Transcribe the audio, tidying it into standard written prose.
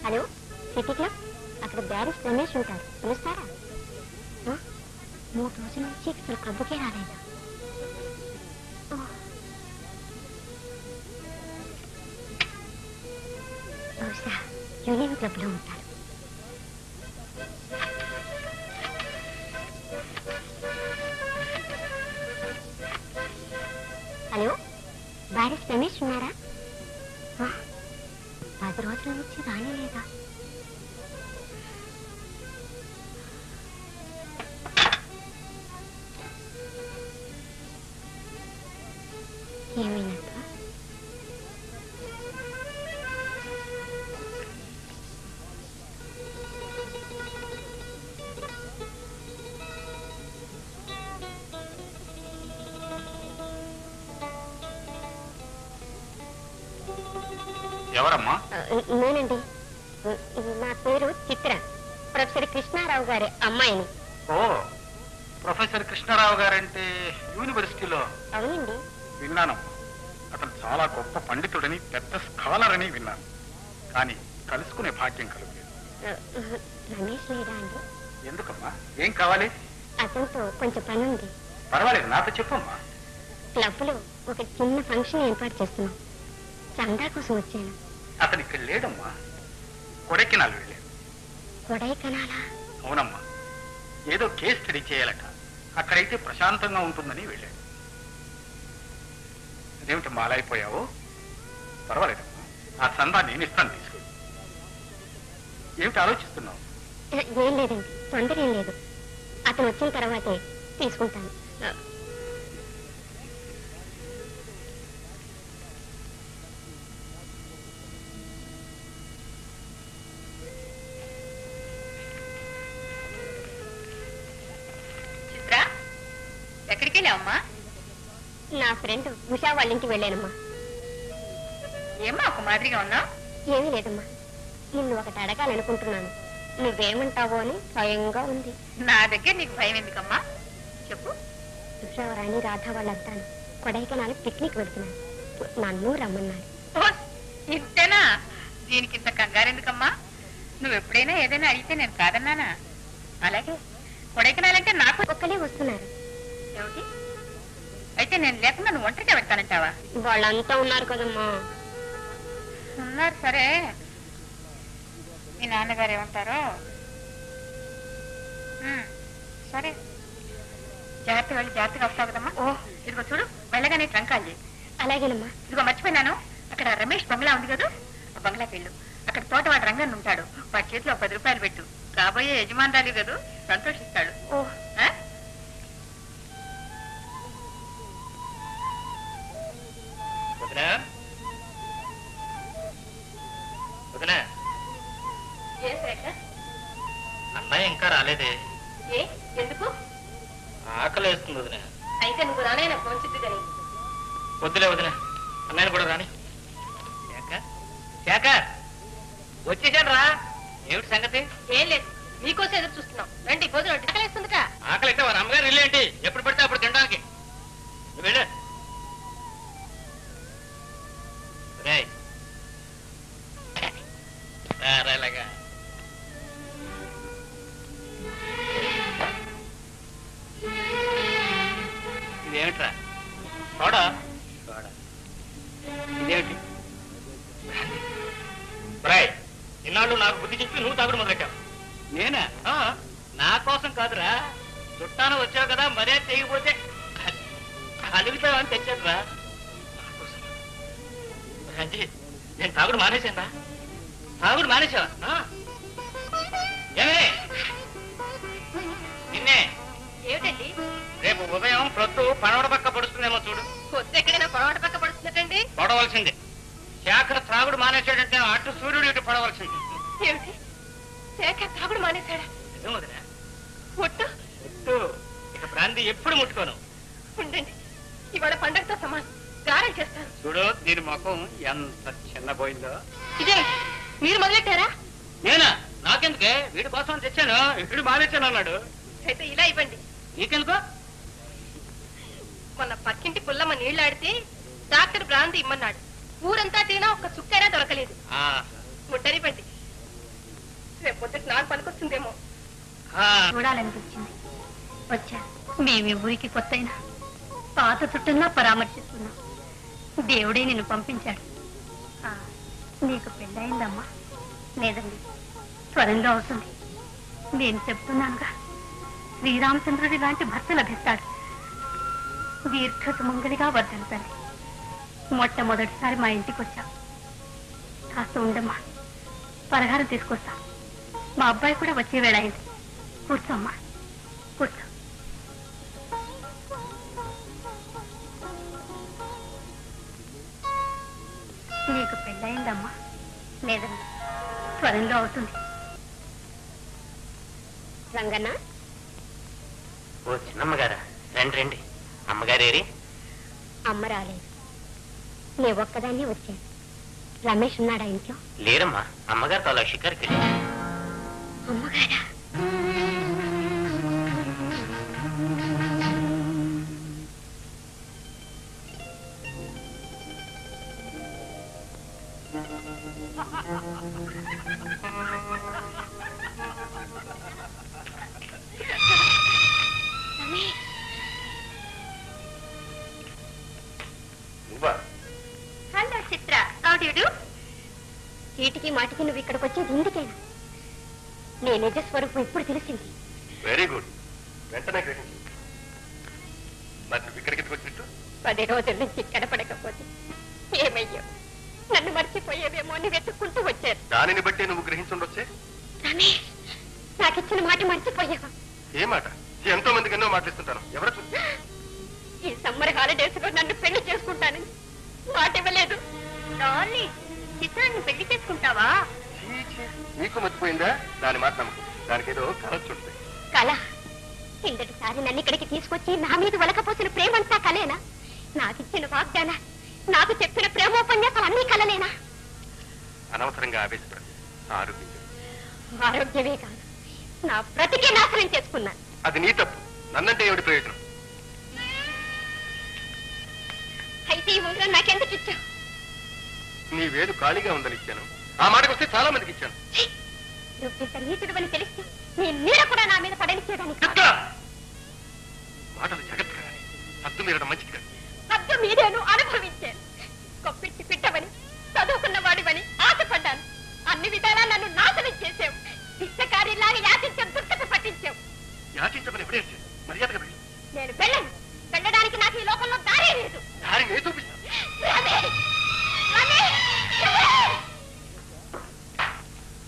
Hello, city club. అక్కడ బ్యారిస్ రమేష్ ఉంటారు, పిలుస్తారా? 3 రోజుల నుంచి అసలు క్లబ్కే రాలేదు. బహుశా యూనియన్ క్లబ్ లో ఉంటారు. హలో, బ్యారిస్ రమేష్ ఉన్నారా? 10 రోజుల నుంచి రానేలేదా? ఏమైనట్టు? ఎవరమ్మా? నేనండి. నా పేరు చిత్ర, ప్రొఫెసర్ కృష్ణారావు గారి అమ్మాయిని. ఓ, ప్రొఫెసర్ కృష్ణారావు గారంటే యూనివర్సిటీలో? అవునండి. విన్నానమ్మా. అతను చాలా గొప్ప పండితుడని, పెద్ద స్కాలర్ అని విన్నాను. కానీ కలుసుకునే భాగ్యం కలుగులేదు. రమేష్ లేడా అండి? ఎందుకమ్మా? ఏం కావాలి? అతనితో కొంచెం పని ఉంది. పర్వాలేదు, నాతో చెప్పమ్మా. క్లబ్ లో ఒక చిన్న ఫంక్షన్ ఏర్పాటు చేస్తున్నాం. చందా కోసం వచ్చాను. అతను ఇక్కడ లేడమ్మా, కొడైకెనాల్ వెళ్ళాడు. కొడైకెనాలా? అవునమ్మా, ఏదో కేస్ స్టడీ చేయాలట. అక్కడైతే ప్రశాంతంగా ఉంటుందని వెళ్ళాడు. అదేమిటి మాలైపోయావు? పర్వాలేదమ్మా, ఆ చందా నేను ఇస్తాను, తీసుకెళ్ళి. ఏమిటి ఆలోచిస్తున్నావు? ఏం లేదండి, తొందర ఏం లేదు. అతను వచ్చిన తర్వాతే తీసుకుంటాను. ఎక్కడికి వెళ్ళావమ్మా? నా ఫ్రెండ్ ఉషా వాళ్ళ ఇంటికి వెళ్ళానమ్మా. ఏమ్మా ఒక మాదిరిగా ఉన్నావు? ఏమీ లేదమ్మా, నిన్ను ఒకటి అడగాలనుకుంటున్నాను. నువ్వేమంటావో అని భయంగా ఉంది. నా దగ్గర నీకు భయం ఎందుకమ్మా? చెప్పు. ఉషారాణి రాధా వాళ్ళంతాను కొడైకెనాల్ పిక్నిక్ వెళ్తున్నాను. నన్ను రమ్మన్నాడు. ఇంతేనా? దీనికి ఇంత కంగారెందుకమ్మా? నువ్వు ఎప్పుడైనా ఏదైనా అడిగితే నేను కాదన్నానా? అలాగే కొడైకెనాల్ అంటే నాకు ఒక్కలే వస్తున్నారు. ఏమిటి? అయితే నేను లేకుండా నువ్వు ఒంటరిగా వెళ్తానంటావా? వాళ్ళంతా ఉన్నారు కదమ్మా. ఉన్నారు సరే, మీ నాన్నగారు ఏమంటారో. సరే, జాగ్రత్త వెళ్ళి జాగ్రత్తగా వస్తావు కదమ్మా. ఇదిగో చూడు, వెళ్ళగానే ట్రంకాలు చేయి. అలాగేనమ్మా. ఇదిగో మర్చిపోయినాను, అక్కడ రమేష్ బంగ్లా ఉంది కదా, ఆ బంగ్లాకి వెళ్ళు. అక్కడ తోటవాడు రంగన్ ఉంటాడు, వాడి చేతిలో 10 రూపాయలు పెట్టు. కాబోయే యజమానురాలి కదా, సంతోషిస్తాడు. అన్నయ్య ఇంకా రాలేదే? ఎందుకు? ఆకలి వేస్తుంది వదిన. అయితే నువ్వు రానే నాకు మంచిది కానీ. వద్దులే వదిన, అన్నయ్యను కూడా రాని. వచ్చేసాను రా. ఏమిటి సంగతి? ఏం లేదు, నీకోసం ఎదురు చూస్తున్నాం. రండి, భోజనం ఆకలిస్తుందిట. ఆకలి అయితే వారి అమ్మగారు ఇల్లు ఏంటి? ఎప్పుడు పడితే అప్పుడు తినడానికి. వెళ్ళు. రాలాగా ఇదేమిట్రా? సోడా? సోడా ఇదేమిటి? రాయ్, ఇన్నాళ్ళు నాకు బుద్ధి చెప్పి నువ్వు తాగుడు మొదలెట్టావు. నేనా? నా కోసం కాదురా, చుట్టాను వచ్చావు కదా, మరే తెగిపోతే అలుగుతావని తెచ్చాను రా. నేను తాగుడు మానేశాను రా. తాగుడు మానేశావా? ఏమే నిన్నే. ఏమిటండి? రేపు ఉదయం ప్రొద్దు పడవడ పక్క పడుతుందేమో చూడు. పొద్దు ఎక్కడైనా పడవట పక్క పడుతున్నట్టండి? పడవలసింది. శేఖర్ త్రాగుడు మానేశాడంటే అటు సూర్యుడు ఇటు పడవలసింది. ఏమిటి? శేఖర్ త్రాగుడు మానేశాడా? నిజం వదినా. ఒట్టు? ఒట్టు. ఇక బ్రాంతి ఎప్పుడు ముట్టుకోను. ఉండండి, ఇవాళ పండగతో సమానం. గారం చేస్తాను. చూడు, దీని ముఖం ఎంత చిన్నపోయిందో. ఇదే మీరు మొదలెట్టారా? నేనా? నాకెందుకే, వీడి కోసం తెచ్చాను. వీడు మానేశాను అన్నాడు. అయితే ఇలా ఇవ్వండి. నీకెందుకో? మొన్న పక్కింటి పుల్లమ్మ నీళ్లాడితే డాక్టర్ బ్రాంతి ఇమ్మన్నాడు. ఊరంతా తినా ఒక్క చుక్కైనా దొరకలేదు. ముట్టనివ్వండి. రేపు పొద్దుట నాకు పనికొస్తుందేమో. చూడాలనిపించింది, వచ్చా. మేమే ఊరికి కొత్త అయినా పాత చుట్టూన్నా పరామర్శిస్తున్నాం. దేవుడే నిన్ను పంపించాడు. నీకు పెళ్ళయిందమ్మా? లేదండి, త్వరలో అవుతుంది. నేను చెప్తున్నానుగా, శ్రీరామచంద్రుడి లాంటి భర్త లభిస్తాడు. దీర్ఘ సుమంగలిగా వర్ధంతండి. మొట్టమొదటిసారి మా ఇంటికి వచ్చా. కాస్త ఉండమ్మా, పలహారం తీసుకొస్తా. మా అబ్బాయి కూడా వచ్చే వేళ అయింది. కూర్చోమ్మా, కూర్చో. నీకు పెళ్ళయిందమ్మా? లేదండి, త్వరలో అవుతుంది. రంగన్న, ఓ చిన్నమ్మగారా, రండి రండి. అమ్మగారేరి? అమ్మ రాలేదు, నే ఒక్కదాన్ని వచ్చాను. రమేష్ ఉన్నాడా ఇంట్లో? లేరమ్మా, అమ్మగారితో అలా షికారుకి వెళ్ళి. అమ్మగారా? Hello Chitra, how do you do? చీటికి మాటికి నువ్వు ఇక్కడికి వచ్చేది ఇందుకేనా? నీ నిజ స్వరూపం ఇప్పుడు తెలిసింది. వెరీ గుడ్, వెంటనే గ్రహించు. మరి నువ్వు ఇక్కడికి వచ్చినట్టు 10 రోజుల నుంచి ఇక్కడ పడకపోతే ఏమయ్యో, నన్ను మర్చిపోయేవేమో అని వెతుక్కుంటూ వచ్చారు. దానిని బట్టి నువ్వు గ్రహించుండొచ్చే. రమేష్, నాకిచ్చిన మాట మర్చిపోయావా? ఏ మాట? ఎంతో మందికి ఎన్నో మాట్లాడుతుంటాను. ఎవరు చూసి ఈ సమ్మర్ హాలిడేస్ లో నన్ను పెళ్లి చేసుకుంటానని మాట ఇవ్వలేదు. చిత్రాన్ని పెళ్లి చేసుకుంటావా? నీకు మర్చిపోయిందా? దాని మాట నమ్మకం. దానికి ఏదో కలొచ్చుంటుంది. కళ? కిందటిసారి నన్ను ఇక్కడికి తీసుకొచ్చి నా మీద వలకపోసిన ప్రేమంతా కలేనా? నాకిచ్చిన వాగ్దాన, నాకు చెప్పిన ప్రేమోపన్యాసాలు అన్నీ కలలేనా? అనవసరంగా ఆవేశపడి ఆరోగ్యం. ఆరోగ్యమే కాదు, నా బ్రతికే నాశనం చేసుకున్నాను. అది నీ తప్పు. నన్నంటే ఏమిటి ప్రయోజనం? అయితే ఈ ఉంగరం నాకెందుకు ఇచ్చావు? నీ వేలు ఖాళీగా ఉందని ఇచ్చాను. ఆ మాటకు వస్తే చాలా మందికి ఇచ్చాను. నువ్వింత నీచుడువని తెలిస్తే నీ నీడ కూడా నా మీద పడనిచ్చేదాన్ని. మాటలు జాగ్రత్తగా, హద్దు మీరడం మంచిది కాదు. హద్దు మీదేను, అనుభవించు.